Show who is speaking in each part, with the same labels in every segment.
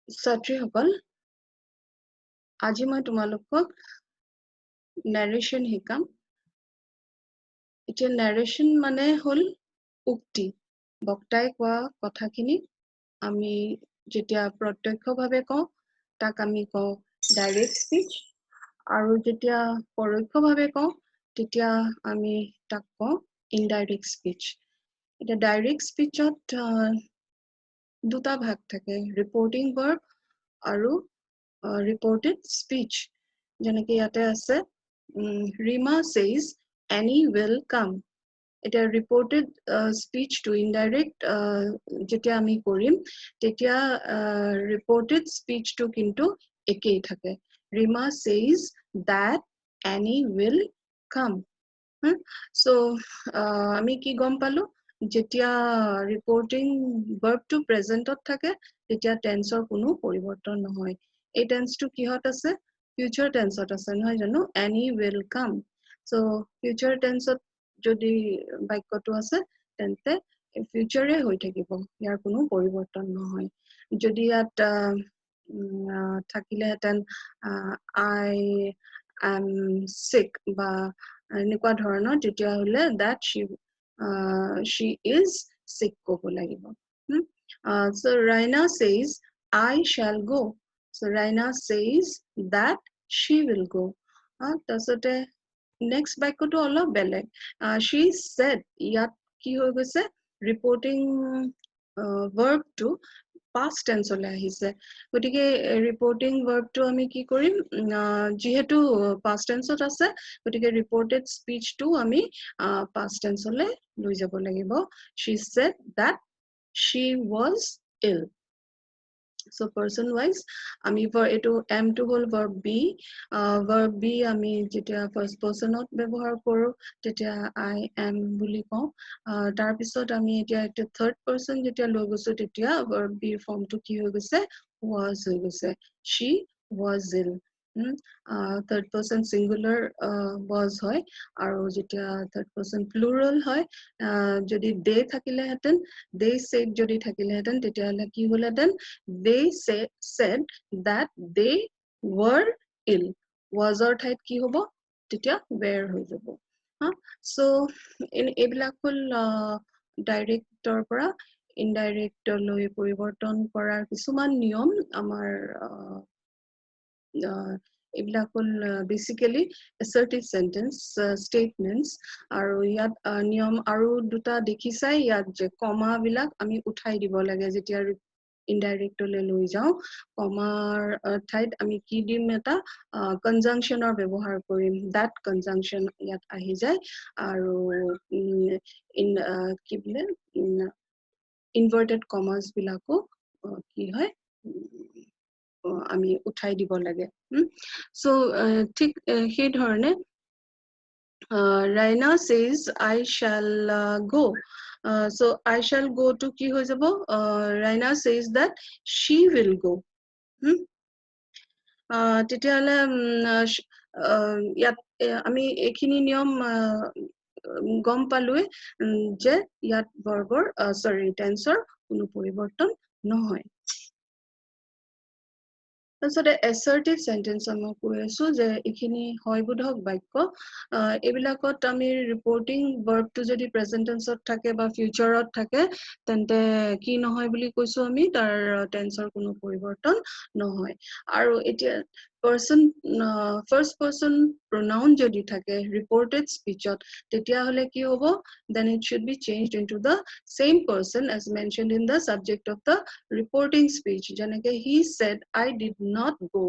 Speaker 1: ছাত্ৰীসকল আজি মই তোমালোকক narration শিকাম এতিয়া narration মানে হল উক্তি বক্তাই কোৱা কথাখিনি আমি যেতিয়া প্ৰত্যক্ষভাৱে কওঁ তাক আমি কওঁ ডাইৰেক্ট স্পিচ আৰু যেতিয়া পৰোক্ষভাৱে কওঁ তেতিয়া আমি তাক কওঁ ইনডাইৰেক্ট স্পিচ এটা ডাইৰেক্ট স্পিচত দুটা ভাগ থাকে ৰিপৰ্টিং ভাৰ্ব আৰু reported speech যেনেকে ইয়াতে আছে Rima says Annie will come এটা reported speech to indirect যেতিয়া আমি কৰিম তেতিয়া reported speech to কিন্তু একেই থাকে Rima says that Annie will come so আমি কি গম পালো যেতিয়া reporting verb to present ত থাকে তেতিয়া tense ৰ কোনো পৰিৱৰ্তন নহয় এই tense টো কিহত আছে future tense ত আছে নহয় জানো Annie will come so future tense ত যদি বাক্যটো আছে তেন্তে future এ হৈ থাকিব ইয়াৰ কোনো পৰিৱৰ্তন নহয় যদি ইয়াত থাকিলে হেতেন I am sick বা এনেকুৱা ধৰণৰ তেতিয়া হলে that she is sick ক'ব লাগিব so Raina says I shall go so Raina says that she will go তাৰছতে next বাক্যটো অলপ বেলেগ she said ইয়াত কি হৈ গৈছে reporting verb to past tense লৈ আহিছে গতিকে reporting verb টো আমি কি কৰিম যেহেতু past tense ত আছে গতিকে reported speech টো আমি past tense লৈ লৈ যাব লাগিব she said that she was ill so person wise আমি এটো am to hall verb b আমি যেতিয়া first person ত ব্যৱহাৰ কৰো তেতিয়া I am বুলি কওঁ তাৰ পিছত আমি এতিয়া একটা third person যেতিয়া লৈ গৈছো তেতিয়া verb b form টো কি হৈ গৈছে was হৈ গৈছে she was ill third person singular was হয় আৰু যেতিয়া third person plural হয় যদি they থাকিলে হেতেন they said যদি থাকিলে হেতেন তেতিয়া হলে কি হল হেতেন they said that they were ill was or ঠাইত কি হ'ব তেতিয়া were হৈ যাব so এইবিলাক হল ডাইৰেক্টৰ পৰা ইনডাইৰেক্ট লৈ পৰিৱৰ্তন কৰাৰ কিছুমান নিয়ম আমাৰ এইবিলাক হল বেসিক্যালি assertive sentence statements আৰু ইয়াত নিয়ম আৰু দুটা দেখিছাই ইয়াত যে কমা বিলাক আমি উঠাই দিব লাগে যেতিয়া ইনডাইৰেক্ট লৈ যাও কমাৰ ঠাইত আমি কি দিম এটা কনজাংশনৰ ব্যৱহাৰ কৰিম that conjunction ইয়াত আহি যায় আৰু কি বলে inverted commas বিলাকো কি হয় আমি উঠাই দিব লাগে so ঠিক সেই ধৰণে Raina says I shall go so I shall go to কি হৈ যাব Raina says that she will go তেতিয়াহলে ইয়াত আমি এইখিনি নিয়ম গম পালোৱে যে ইয়াত verb-ৰ tense-ৰ কোনো পৰিৱৰ্তন নহয় তাৰপিছতে assertive sentence আমি কৈ আছো যে এইখিনি হয় বোধক বাক্য এইবিলাকত আমি reporting verb টো যদি present tense ত থাকে বা future ত থাকে তেন্তে কি নহয় বুলি কৈছো আমি তাৰ tense-ৰ কোনো পৰিৱৰ্তন নহয় আৰু এতিয়া person first person pronoun যদি থাকে reported speech ত তেতিয়া হলে কি হ'ব then it should be changed into the same person as mentioned in the subject of the reporting speech যেনেকে he said I did not go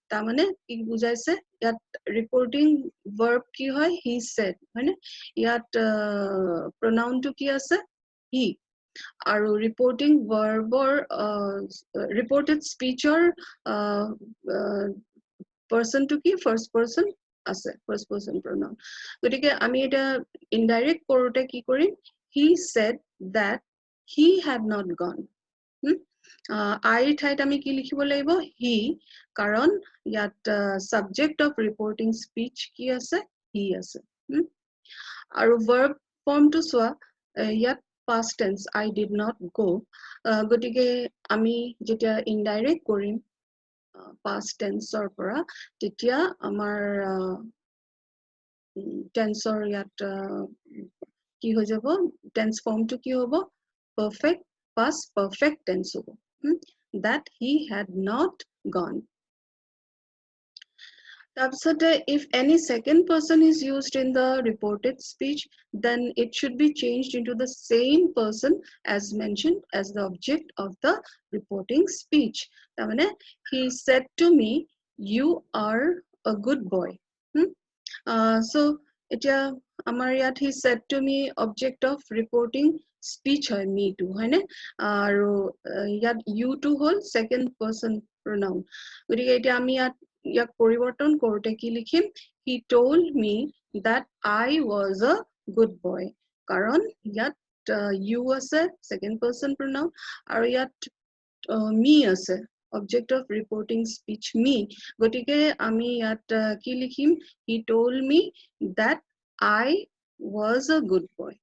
Speaker 1: তাৰ মানে কি বুজাইছে ইয়াত reporting verb কি হয় he said হয়নে ইয়াত pronoun টো কি আছে he আৰু reporting verb-ৰ reported speech-ৰ person to কি first person আছে first person pronoun গতিকে আমি এটা indirect কৰোতে কি কৰিম he said that he had not gone I ঠাইত আমি কি লিখিব লাগিব he কাৰণ ইয়াত subject of reporting speech কি আছে he আছে আৰু verb form টো চোৱা ইয়াত past tense I did not go গটিকে আমি যেতিয়া indirect কৰিম past tense or পৰা তেতিয়া আমাৰ tense or ইয়াত কি হৈ যাব tense form to কি হ'ব perfect past perfect tense হ'ব that he had not gone. If any second person is used in the reported speech, then it should be changed into the same person as mentioned as the object of the reporting speech. He said to me, you are a good boy. So he said to me object of reporting speech hoy me to hoine aru yat you to hol second person pronoun gotike eta ami yak poriborton korte ki likhim he told me that I was a good boy karon yat you ase second person pronoun aru yat me ase object of reporting speech me gotike ami yat ki likhim he told me that I was a good boy.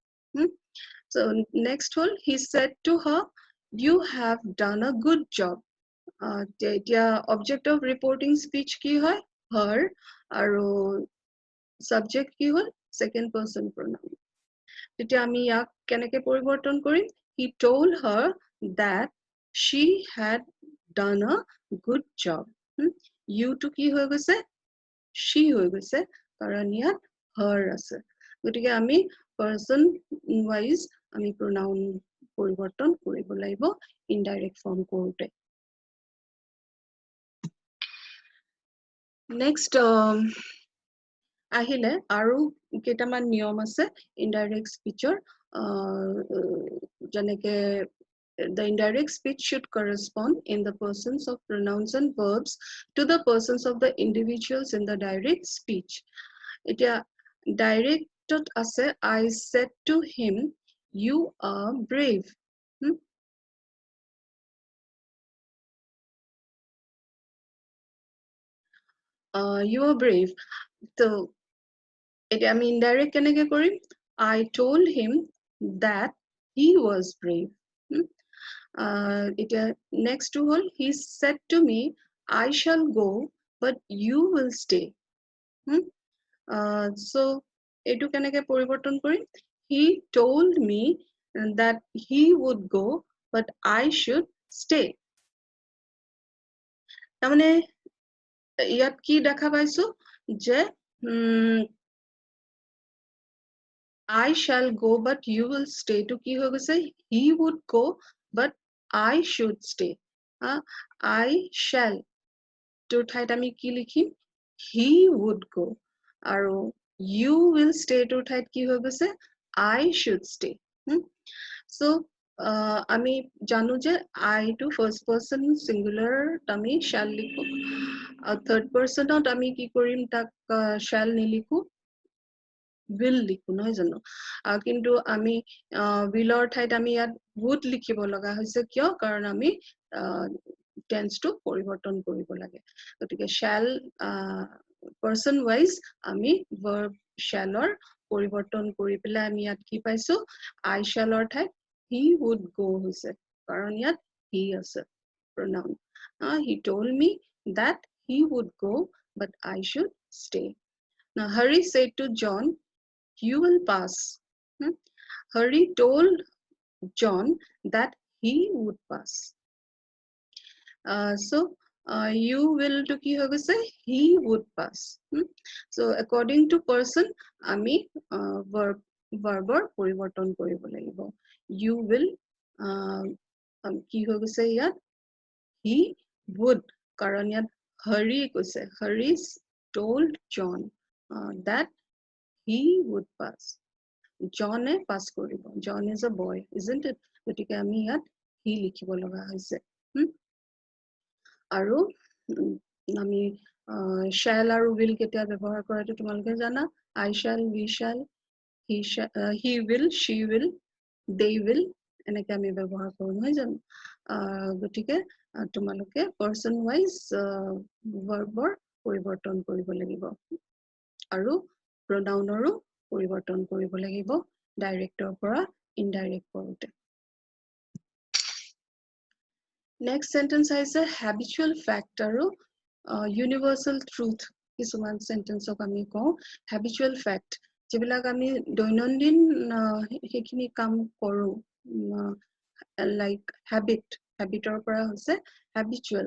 Speaker 1: So next whole he said to her you have done a good job. Object of reporting speech ki hoy her aru subject ki hol second person pronoun তেতিয়া আমি ইয়াক কেনেকে পৰিৱৰ্তন কৰিম he told her that she had done a good job. You to কি হৈ গৈছে she হৈ গৈছে কাৰণ ইয়াত her আছে গতিকে আমি person wise আমি pronoun পৰিৱৰ্তন কৰিব লাগিব indirect form কৰোতে. Next আহিলে আৰু কেইটামান নিয়ম আছে indirect speechৰ যেনেকে the indirect speech should correspond in the persons of pronouns and verbs to the persons of the individuals in the direct speech. Etia direct ase I said to him you are brave. You are brave. So etia ami indirect keneke korim I told him that he was brave. Next to all, he said to me, I shall go, but you will stay. So, etu keneke poriborton korim? He told me that he would go, but I should stay. Tamane, yat ki dekha paisu je I shall go, but you will stay. To ki hoga say he would go, but I should stay. I shall. To ঠাইত আমি কি লিখিম he would go আৰু you will stay to ঠাইত কি হৈ গৈছে I should stay. So আমি জানো যে I to first person singular আমি shall লিখো third person আমি কি কৰিম তাক shall নিলিখো will লিখো নহয় জানো কিন্তু আমি willৰ ঠাইত আমি ইয়াত would লিখিব লগা হৈছে কিয় কাৰণ আমি tense to পৰিৱৰ্তন কৰিব লাগে গতিকে shall person wise আমি verb shall or পৰিৱৰ্তন কৰি পেলাই আমি ইয়াত কি পাইছো I shall or ঠাইত he would go হৈছে কাৰণ ইয়াত he আছে pronoun he told me that he would go but I should stay. Now Hari said to John you will pass. Hari told John that he would pass. So you will to ki hoga say he would pass. So according to person ami verb poriborton koribo lagibo you will ki hoga say yat he would karon yat Hari koise Hari told John that he would pass. John pass koribo. John is a boy, isn't it? গতিকে আমি ইয়াত he লিখিব লগা হৈছে আৰু আমি shall আৰু will কেতিয়া ব্যৱহাৰ কৰে তো তোমালোকে জানা I shall we shall he will she will they will এনেকে আমি ব্যৱহাৰ কৰো নহয় জানো গতিকে তোমালোকে person wise verbৰ পৰিৱৰ্তন কৰিব লাগিব আৰু pronounৰো পৰিৱৰ্তন কৰিব লাগিব ডাইৰেক্টৰ পৰা indirect কৰোতে next sentence আছে habitual fact আৰু universal truth কিছুমান sentenceক আমি কওঁ habitual fact যিবিলাক আমি দৈনন্দিন সেইখিনি কাম কৰো like habitৰ পৰা হৈছে habitual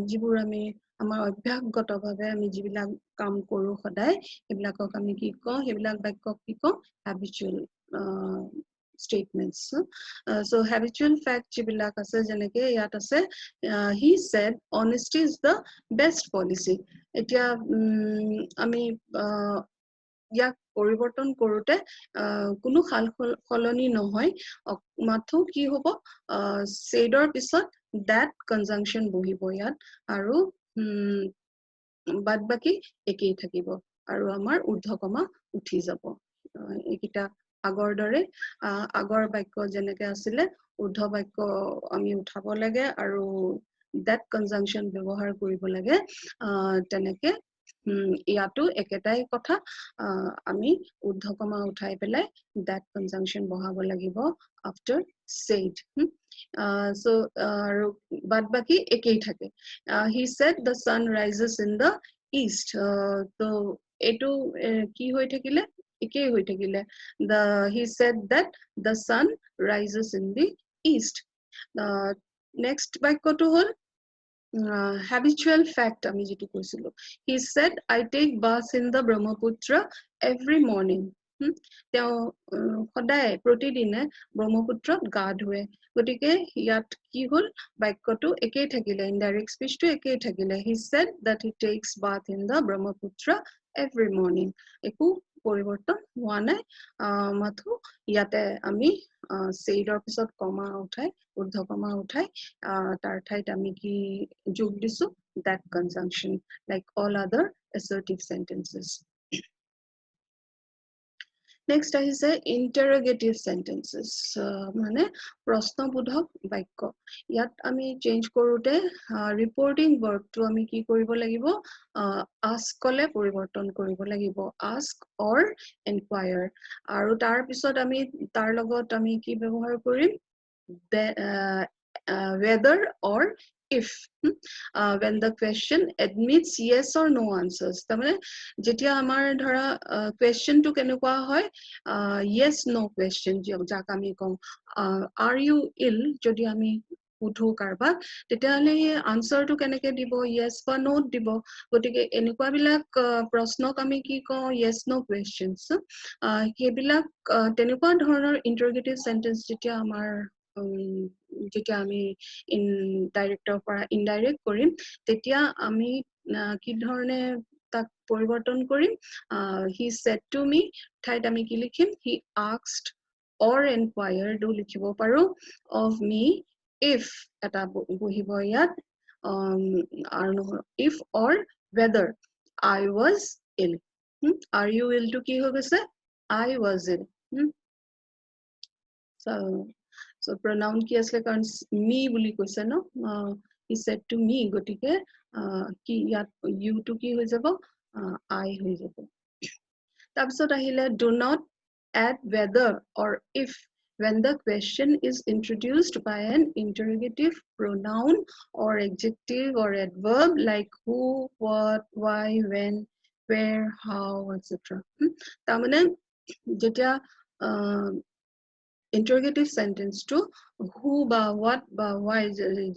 Speaker 1: যিবোৰ আমি আমাৰ অভ্যাসগতভাৱে আমি যিবিলাক কাম কৰো সদায় সেইবিলাকক আমি কি কওঁ সেইবিলাক বাক্যক কি কওঁ habitual statements so habitual fact যিবিলাক আছে যেনেকে ইয়াত আছে he said honesty is the best policy এতিয়া আমি ইয়াক পৰিৱৰ্তন কৰোতে কোনো খাল খলনি নহয় মাথো কি হ'ব saidৰ পিছত that conjunction বহিব ইয়াত আৰু বাদ বাকি একেই থাকিব আৰু আমাৰ ঊৰ্ধ্বকমা উঠি যাব এইকিটা আগৰ দৰে আগৰ বাক্য যেনেকে আছিলে ঊৰ্ধ্ব বাক্য আমি উঠাব লাগে আৰু that conjunction ব্যৱহাৰ কৰিব লাগে তেনেকে ইয়াতো একেটাই কথা আমি ঊৰ্ধ্বকমা উঠাই পেলাই that conjunction বহাব লাগিব after said so বাদ বাকি একেই থাকে he said the sun rises in the east so এটো কি হৈ থাকিলে একেই হৈ থাকিলে he said that the sun rises in the east next বাক্যটো হল habitual fact আমি যেটো কৈছিলো he said I take bath in the Brahmaputra every morning তেওঁ সদায় প্ৰতিদিনে ব্ৰহ্মপুত্ৰত গা ধুৱে গতিকে ইয়াত কি হল বাক্যটো একেই থাকিলে indirect speech টো একেই থাকিলে he said that he takes bath in the Brahmaputra every morning একো পৰিৱৰ্তন হোৱা নাই মাথো ইয়াতে আমি saidৰ পিছত কমা উঠাই ঊৰ্ধ্বকমা উঠাই তাৰ ঠাইত আমি কি যোগ দিছো that conjunction like all other assertive sentences next আহিছে interrogative sentences মানে প্ৰশ্নবোধক বাক্য ইয়াত আমি চেঞ্জ কৰোতে reporting verb টো আমি কি কৰিব লাগিব ask কলে পৰিৱৰ্তন কৰিব লাগিব ask or inquire আৰু তাৰ পিছত আমি তাৰ লগত আমি কি ব্যৱহাৰ কৰিম whether or if when the question admits yes or no answers তাৰমানে যেতিয়া আমাৰ ধৰা question টো কেনেকুৱা হয় yes no question যাক আমি কওঁ are you ill যদি আমি উঠো কাৰবাক তেতিয়াহলে answer টো কেনেকে দিব yes বা no দিব গতিকে এনেকুৱা বিলাক প্ৰশ্নক আমি কি কওঁ yes no questions সেইবিলাক তেনেকুৱা ধৰণৰ interrogative sentence যেতিয়া আমাৰ যেতিয়া আমি ডাইৰেক্টৰ পৰা ইনডাইৰেক্ট কৰিম তেতিয়া আমি কি ধৰণে তাক পৰিৱৰ্তন কৰিম he said to me ঠাইত আমি কি লিখিম he asked or inquired লিখিব পাৰো of me if এটা বহিব ইয়াত আৰু if or whether I was ill are you ill to কি হৈ গৈছে I was ill so pronoun কি আসলে কাৰণ me বুলি কৈছে ন he said to me গটিকে কি ইয়াত you to কি হৈ যাব I হৈ যাব তাৰপিছত আহিলে do not add whether or if when the question is introduced by an interrogative pronoun or adjective or adverb like who what why when where how etc তাৰমানে যেতিয়া interrogative sentence to who ba what ba why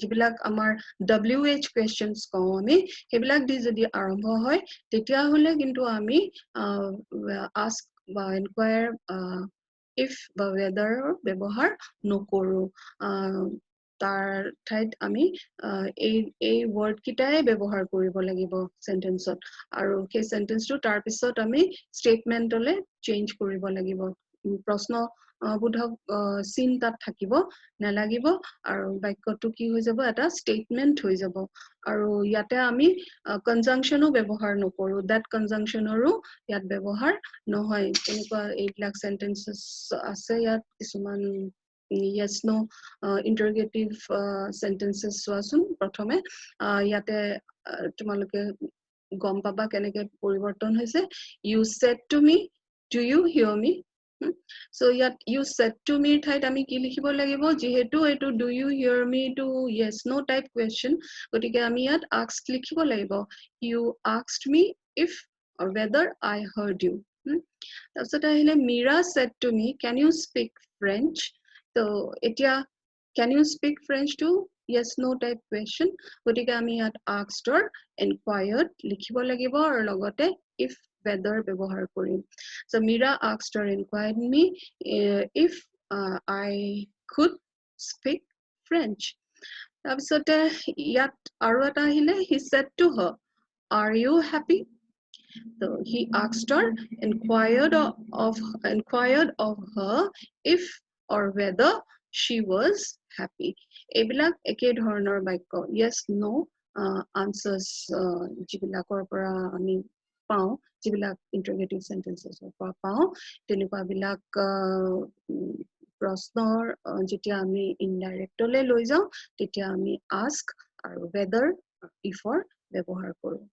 Speaker 1: jibilak amar wh questions ko ami hebilak di jodi arambho hoy tetia hole kintu ami ask ba inquire if ba whether ব্যবহার নকৰো তাৰ ঠাইত আমি এই word কিটাই ব্যৱহাৰ কৰিব লাগিব sentenceত আৰু সেই sentenceটো তাৰ পিছত আমি statementলে change কৰিব লাগিব প্ৰশ্ন বোধক চিন তাত থাকিব নালাগিব আৰু বাক্যটো কি হৈ যাব এটা statement হৈ যাব আৰু ইয়াতে আমি conjunctionও ব্যৱহাৰ নকৰো that conjunctionৰো ইয়াত ব্যৱহাৰ নহয় এনেকুৱা এইবিলাক sentences আছে ইয়াত কিছুমান yes no interrogative sentences চোৱাচোন প্ৰথমে ইয়াতে তোমালোকে গম পাবা কেনেকে পৰিৱৰ্তন হৈছে you said to me do you hear me So yet you said to me ঠাইত আমি কি লিখিব লাগিব যেহেতু এটো do you hear me to yes no type question গতিকে আমি ইয়াত asked লিখিব লাগিব you asked me if or whether I heard you তাৰপিছত আহিলে Mira said to me can you speak French তো এতিয়া can you speak French too yes no type question গতিকে আমি ইয়াত asked or inquired লিখিব লাগিব আৰু লগতে if whether ব্যৱহাৰ কৰিম so Mira asked or inquired me if I could speak French তাৰপিছতে ইয়াত আৰু এটা আহিলে he said to her are you happy so he asked her inquired of her if or whether she was happy এইবিলাক একে ধৰণৰ বাক্য yes no answers যিবিলাকৰ পৰা আমি পাওঁ যিবিলাক interrogative sentences পৰা পাওঁ তেনেকুৱা বিলাক প্ৰশ্নৰ যেতিয়া আমি indirect লৈ লৈ যাওঁ তেতিয়া আমি ask আৰু whether if or ব্যৱহাৰ কৰোঁ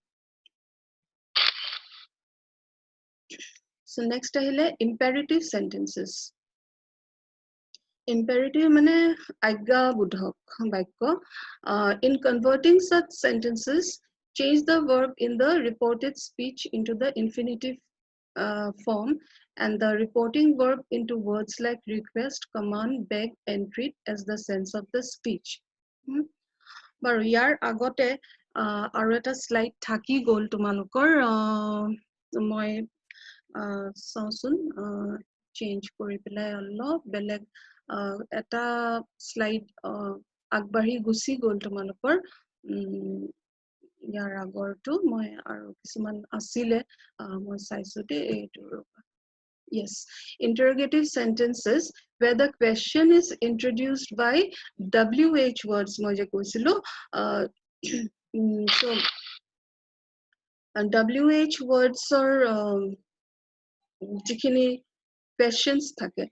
Speaker 1: So next ahile imperative sentences. Imperative mane agga budhok bakyo. In converting such sentences, change the verb in the reported speech into the infinitive form and the reporting verb into words like request, command, beg, entreat as the sense of the speech. Baru yar agote aru eta slide thaki gol tumalokor moi চাওচোন change কৰি পেলাই অলপ বেলেগ এটা slide আগবাঢ়ি গুচি গ'ল তোমালোকৰ ইয়াৰ আগৰটো মই আৰু কিছুমান আছিলে মই চাইছো দে এইটো yes interrogative sentences where the question is introduced by wh words মই যে কৈছিলো so wh words are যিখিনি questions থাকে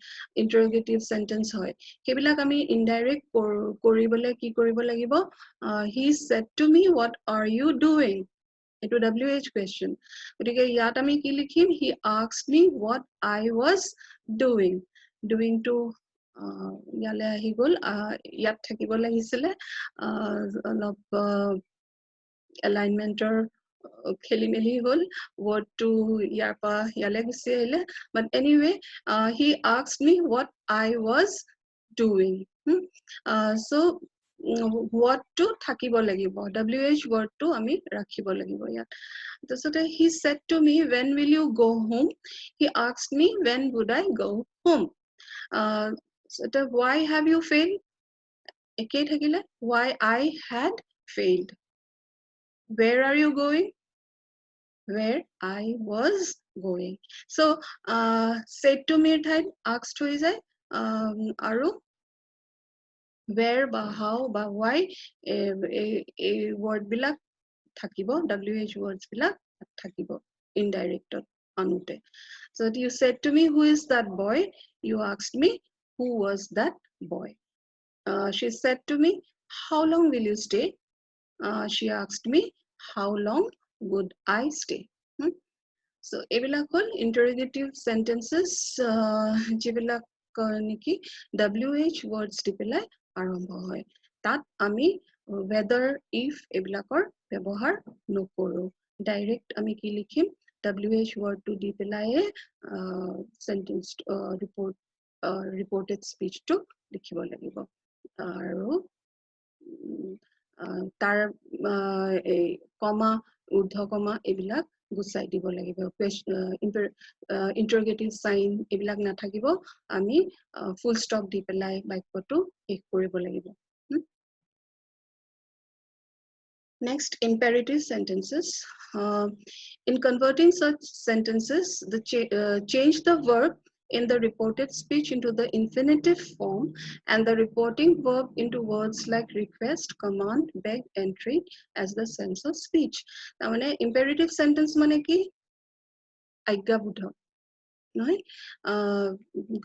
Speaker 1: interrogative sentence হয় সেইবিলাক আমি indirect কৰিবলে কি কৰিব লাগিব he said to me what are you doing এটো wh question গতিকে ইয়াত আমি কি লিখিম he asked me what I was doing to ইয়ালে আহি গল ইয়াত থাকিব লাগিছিলে অলপ alignmentor খেলি মেলি হল word to ইয়াৰ পৰা ইয়ালে গুচি আহিলে but anyway he asked me what I was doing so what to থাকিব লাগিব wh word to আমি ৰাখিব লাগিব ইয়াত তাৰপিছতে he said to me when will you go home he asked me when would I go home so why have you failed একেই থাকিলে why I had failed where are you going where I was going so said to me ঠাইত asked হৈ যায় আৰু where বা how বা why এই word বিলাক থাকিব wh words বিলাক থাকিব indirect আনোতে so you said to me who is that boy you asked me who was that boy she said to me how long will you stay she asked me how long would I stay so এইবিলাক হল interrogative sentences যিবিলাক নেকি wh words দি পেলাই আৰম্ভ হয় তাত আমি whether if এইবিলাকৰ ব্যৱহাৰ নকৰো ডাইৰেক্ট আমি কি লিখিম wh word to দি পেলাই sentence reported speech to লিখিব লাগিব আৰু তাৰ এই কমা ঊৰ্ধ্ব কমা এইবিলাক গুচাই দিব লাগিব interrogative sign এইবিলাক নাথাকিব আমি full stop দি পেলাই বাক্যটো শেষ কৰিব লাগিব Next, imperative sentences. In converting such sentences, change the verb in the reported speech into the infinitive form and the reporting verb into words like request, command, beg, entreat as the sense of speech. Now, imperative sentence mane ki আজ্ঞাবোধক নহয়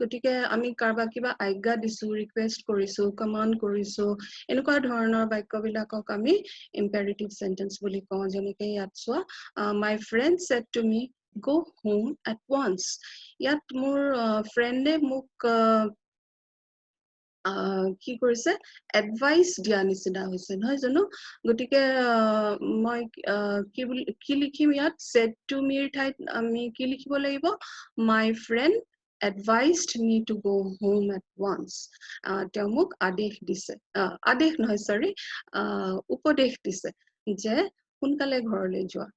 Speaker 1: গতিকে আমি কাৰবা কিবা আজ্ঞা দিছো request কৰিছো command কৰিছো এনেকুৱা ধৰণৰ বাক্যবিলাকক আমি imperative sentence বুলি কওঁ যেনেকৈ ইয়াত চোৱা my friend said to me go home at once. Yat মোৰ ফ্ৰেণ্ডে মোক কি কৰিছে এডভাইচ দিয়া নিচিনা হৈছে নহয় জানো গতিকে মই কি লিখিম ইয়াত said to me ঠাইত আমি কি লিখিব লাগিব my friend advised me to go home at once তেওঁ মোক আদেশ দিছে আদেশ নহয় সৰি উপদেশ দিছে যে সোনকালে ঘৰলৈ যোৱা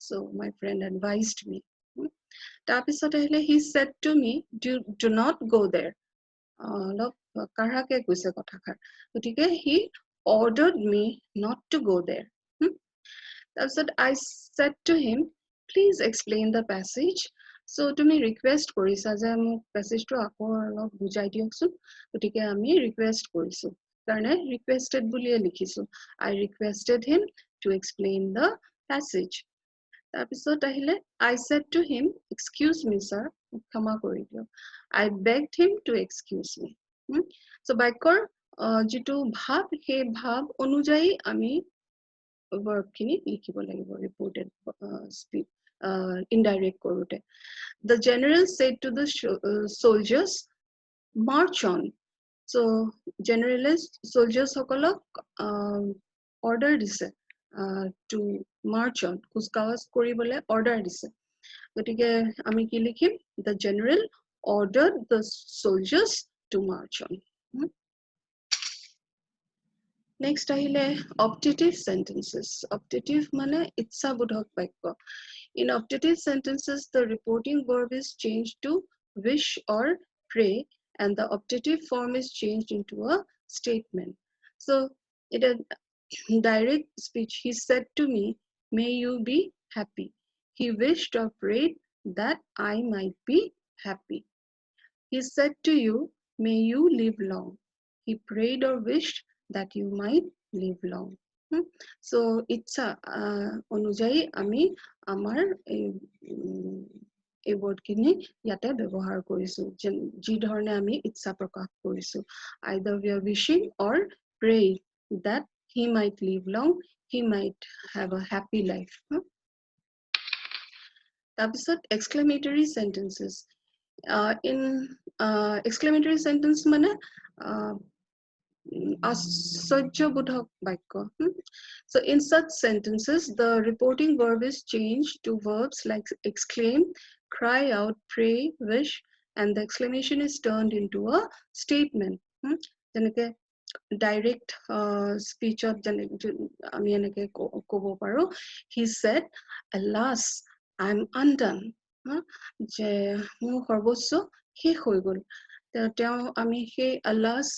Speaker 1: so my friend advised me তাৰপিছত আহিলে he said to me do not go there অলপ কাঢ়াকে কৈছে কথাষাৰ গতিকে he ordered me not to go there তাৰপিছত I said to him please explain the passage so তুমি ৰিকুৱেষ্ট কৰিছা যে মোক পেছেজটো আকৌ অলপ বুজাই দিয়কচোন গতিকে আমি ৰিকুৱেষ্ট কৰিছো কাৰণে ৰিকুৱেষ্টেড বুলিয়ে লিখিছো I requested him to explain the passage তাৰপিছত আহিলে I said to him excuse me sir ক্ষমা কৰি দিয়ক I begged him to excuse me so বাক্যৰ যিটো ভাব সেই ভাব অনুযায়ী আমি verb খিনি লিখিব লাগিব reported speech indirect কৰোতে the general said to the soldiers march on so generalist soldiers সকলক order দিছে to march on কুচকাৱাজ কৰিবলৈ order দিছে গতিকে আমি কি লিখিম the general ordered the soldiers to march on next ahile optative sentences optative mane ইচ্ছাবোধক বাক্য in optative sentences the reporting verb is changed to wish or pray and the optative form is changed into a statement so it is direct speech he said to me may you be happy he wished or prayed that I might be happy he said to you may you live long he prayed or wished that you might live long so ইচ্ছা অনুযায়ী আমি আমাৰ এই word খিনি ইয়াতে ব্যৱহাৰ কৰিছো যি ধৰণে আমি ইচ্ছা প্ৰকাশ কৰিছো either we are wishing or praying that he might live long he might have a happy life তাৰপিছত exclamatory sentences in exclamatory sentence মানে আশ্চৰ্যবোধক বাক্য so in such sentences the reporting verb is changed to verbs like exclaim cry out pray wish and the exclamation is turned into a statement যেনেকে direct speech আমি এনেকে ক'ব পাৰো he said alas I'm undone যে মোৰ সৰ্বস্ব শেষ হৈ গ'ল তেওঁ আমি সেই alas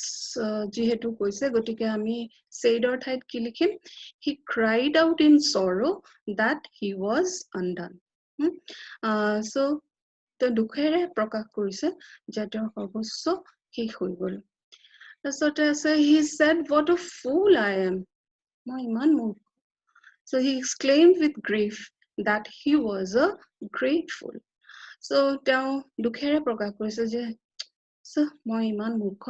Speaker 1: যিহেতু কৈছে গতিকে আমি saidৰ ঠাইত কি লিখিম he cried out in sorrow that he was undone so তেওঁ দুখেৰে প্ৰকাশ কৰিছে যে তেওঁৰ সৰ্বস্ব শেষ হৈ গ'ল তাৰপিছতে আছে he said what a fool I am মই ইমান মূৰ্খ so he exclaimed with grief that he was a great fool so তেওঁ দুখেৰে প্ৰকাশ কৰিছে যে so মই ইমান মূৰ্খ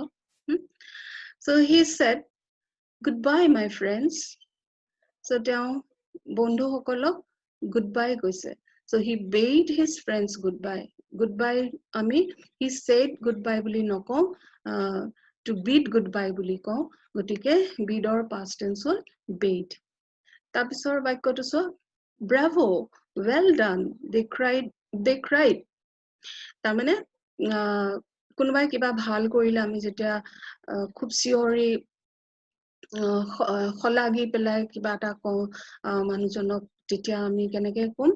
Speaker 1: so he said goodbye my friends so তেওঁ বন্ধুসকলক goodbye কৈছে so he bade his friends goodbye আমি he said goodbye বুলি নকওঁ to bid goodbye বুলি কওঁ গতিকে bidৰ past tense হ'ল bade তাৰপিছৰ বাক্যটো চোৱা bravo well done they cried তাৰমানে কোনোবাই কিবা ভাল কৰিলে আমি যেতিয়া খুব চিঞৰি খলাগি পেলাই কিবা এটা কওঁ মানুহজনক তেতিয়া আমি কেনেকে কম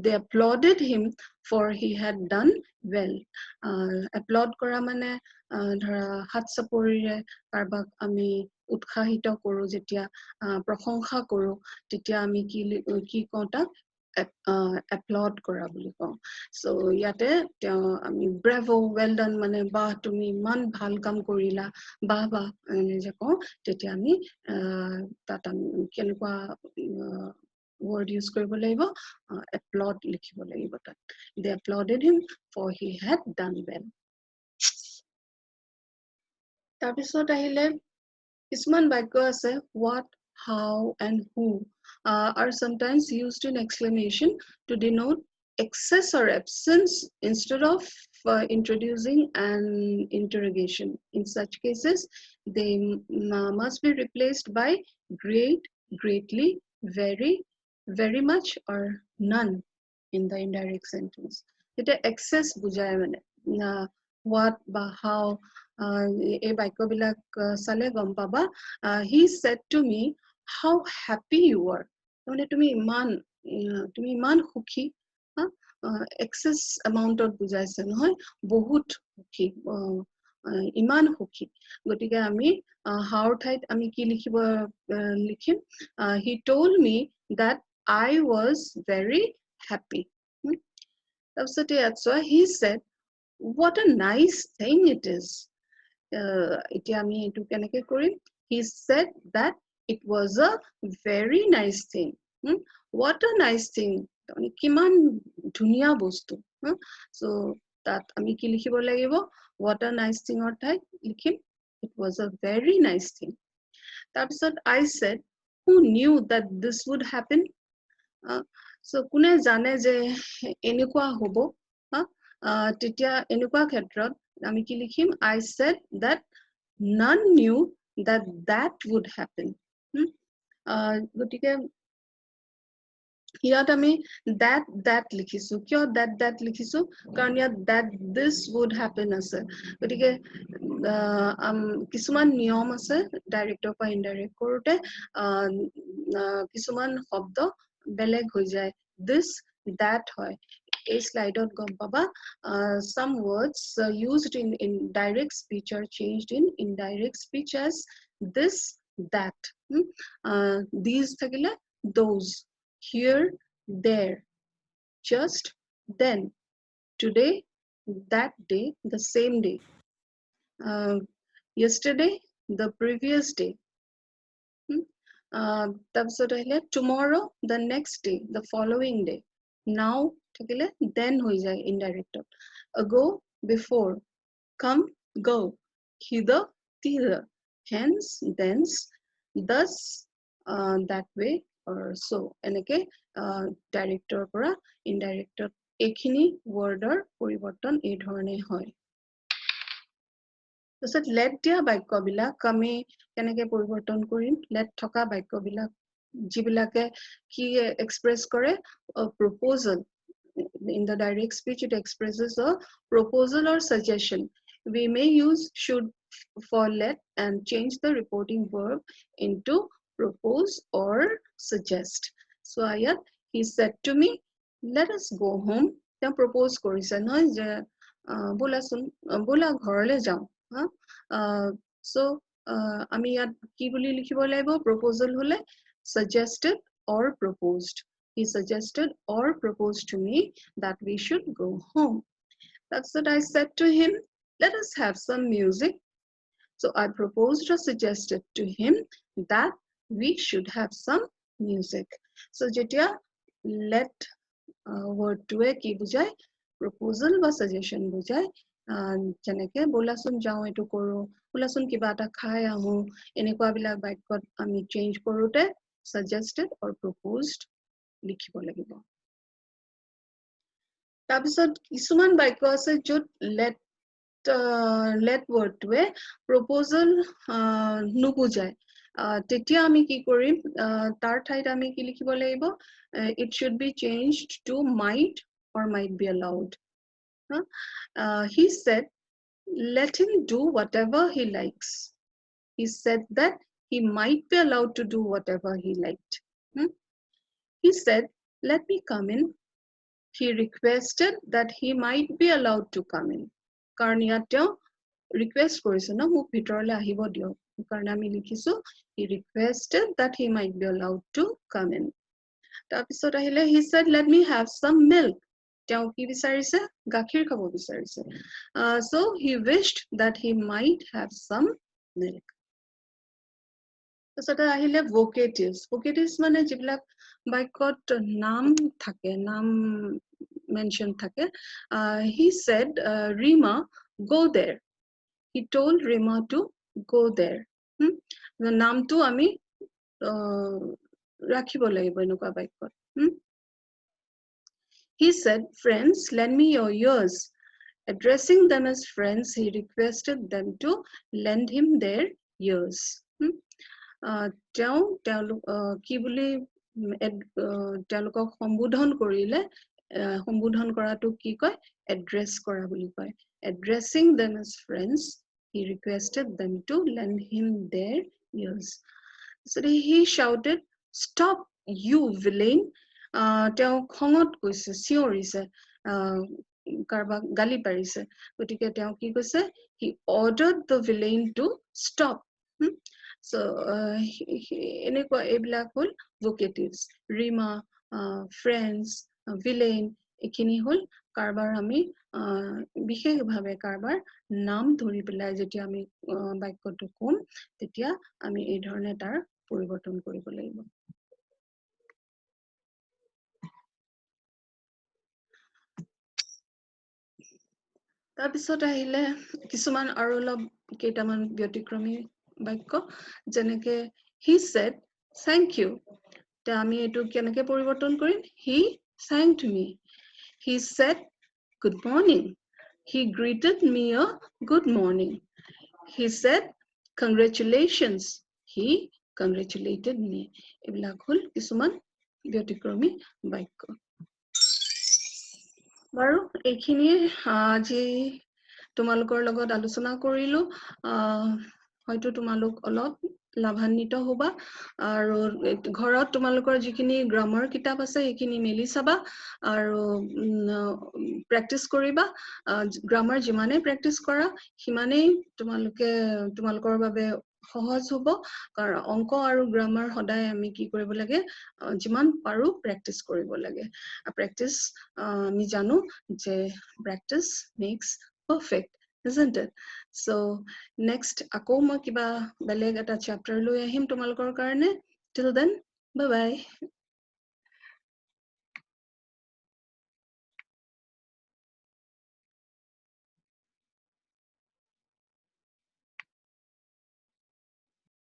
Speaker 1: they applauded him for he had done well applaud কৰা মানে ধৰা হাত চাপৰিৰে কাৰবাক আমি উৎসাহিত কৰো যেতিয়া প্ৰশংসা কৰো তেতিয়া আমি কি কওঁ তাক applaud কৰা বুলি কওঁ so ইয়াতে আমি bravo well done মানে বাহ তুমি ইমান ভাল কাম কৰিলা বাহ বাহ যে কওঁ তেতিয়া আমি তাত আমি কেনেকুৱা word use কৰিব লাগিব applaud লিখিব লাগিব তাত they applauded him for he had done well তাৰপিছত আহিলে কিছুমান বাক্য আছে what how and who are sometimes used in exclamation to denote excess or absence instead of introducing an interrogation. In such cases, they must be replaced by great, greatly, very, very much, or none in the indirect sentence. It excess bujay mane what ba how এই বাক্যবিলাক চালে গম পাবা he said to me how happy you are মানে তুমি ইমান সুখী excess amount of বুজাইছে নহয় বহুত সুখী ইমান সুখী গতিকে আমি হাওৰ ঠাইত আমি কি লিখিব লিখিম he told me that I was very happy তাৰপিছতে ইয়াত চোৱা he said what a nice thing it is এতিয়া আমি এইটো কেনেকে কৰিম he said that it was a very nice thing what a nice thing কিমান ধুনীয়া বস্তু so তাত আমি কি লিখিব লাগিব what a nice thing অৰ ঠাইত লিখিম it was a very nice thing তাৰপিছত I said who knew that this would happen so কোনে জানে যে এনেকুৱা হ'ব তেতিয়া এনেকুৱা ক্ষেত্ৰত আমি কি লিখিম I said that none knew that that would happen গতিকে ইয়াত আমি that লিখিছো কিয় that লিখিছো কাৰণ ইয়াত that this would happen আছে গতিকে কিছুমান নিয়ম আছে ডাইৰেক্টৰ পৰা ইনডাইৰেক্ট কৰোতে কিছুমান শব্দ বেলেগ হৈ যায় this that হয় এই স্লাইডত গম পাবা some words used in direct speech are changed in indirect speech as this that these থাকিলে those here there just then today that day the same day yesterday the previous day তাৰপিছত আহিলে tomorrow the next day the following day now থাকিলে then হৈ যায় indirect ago before come go hither thither hence thence thus that way or so এনেকে director পৰা ইনডাইৰেক্টত এইখিনি ৱৰ্ডৰ পৰিৱৰ্তন এই ধৰণে হয় তাৰপিছত let দিয়া বাক্যবিলাক আমি কেনেকে পৰিৱৰ্তন কৰিম let থকা বাক্যবিলাক যিবিলাকে কি এক্সপ্ৰেছ কৰে proposal in the direct speech it expresses a proposal or suggestion we may use should for let and change the reporting verb into propose or suggest so ayat he said to me let us go home তেওঁ propose কৰিছে নহয় যে বোলাচোন বোলা ঘৰলৈ যাওঁ so আমি ইয়াত কি বুলি লিখিব লাগিব proposal হলে suggested or proposed he suggested or proposed to me that we should go home that's what I said to him let us have some music so I proposed or suggested to him that we should have some music so jetia let word to e ki bujay proposal ba suggestion bujay janeke bolasun jao etu koru bolasun kiba ta khai ahu enekwa bilak baikot ami change korute suggested or proposed likhibo lagibo তাৰপিছত কিছুমান বাক্য আছে য'ত let word to e proposal নুবুজায় তেতিয়া আমি কি কৰিম তাৰ ঠাইত আমি কি লিখিব লাগিব it should be changed to might or might be allowed he said let him do whatever he likes he said that he might be allowed to do whatever he liked he said let me come in he requested that he might be allowed to come in কাৰণ ইয়াত তেওঁ request কৰিছে ন মোক ভিতৰলৈ আহিব দিয়ক কাৰণে আমি লিখিছো he requested that he might be allowed to come in তাৰপিছত আহিলে he said let me have some milk তেওঁ কি বিচাৰিছে গাখীৰ খাব বিচাৰিছে so he wished that he might have some milk তাৰপিছত আহিলে vocatives মানে যিবিলাক বাক্যত নাম থাকে নাম mention থাকে he said Rima go there he told Rima to go there নামটো আমি ৰাখিব লাগিব এনেকুৱা বাক্যত He said, friends, lend me your ears. Addressing them as friends, he requested them to lend him their ears. কি বুলি তেওঁলোকক সম্বোধন কৰিলে সম্বোধন কৰাটো কি কয় এড্ৰেছ কৰা বুলি কয় addressing them as friends he requested them to lend him their ears so he shouted stop you villain তেওঁ খঙত কৈছে চিঞৰিছে কাৰোবাক গালি পাৰিছে গতিকে তেওঁ কি কৈছে he ordered the villain to stop so এনেকুৱা এইবিলাক হল vocatives rima friends villain এইখিনি হল কাৰবাৰ আমি বিশেষভাৱে কাৰবাৰ নাম ধৰি পেলাই যেতিয়া আমি বাক্যটো কম তেতিয়া আমি এই ধৰণে তাৰ পৰিৱৰ্তন কৰিব লাগিব তাৰপিছত আহিলে কিছুমান আৰু অলপ কেইটামান ব্যতিক্ৰমী বাক্য যেনেকে he said thank you তে আমি এটো কেনেকে পৰিৱৰ্তন কৰিম he thanked me he said good morning he greeted me a good morning he said congratulations he congratulated me এইবিলাক হল কিছুমান ব্যতিক্ৰমী বাক্য বাৰু এইখিনি আজি তোমালোকৰ লগত আলোচনা কৰিলো হয়তো তোমালোক অলপ লাভান্বিত হ'বা আৰু ঘৰত তোমালোকৰ যিখিনি গ্ৰামাৰ কিতাপ আছে এইখিনি মেলি চাবা আৰু প্ৰেক্টিস কৰিবা গ্ৰামাৰ যিমানে প্ৰেক্টিস কৰা সিমানেই তোমালোকৰ বাবে সহজ হ'ব কাৰণ অংক আৰু গ্ৰামাৰ সদায় আমি কি কৰিব লাগে যিমান পাৰো প্ৰেক্টিস কৰিব লাগে প্ৰেক্টিস আমি জানো যে practice makes perfect isn't it so next আকৌ মই কিবা বেলেগ এটা chapter লৈ আহিম তোমালোকৰ কাৰণে till then bye bye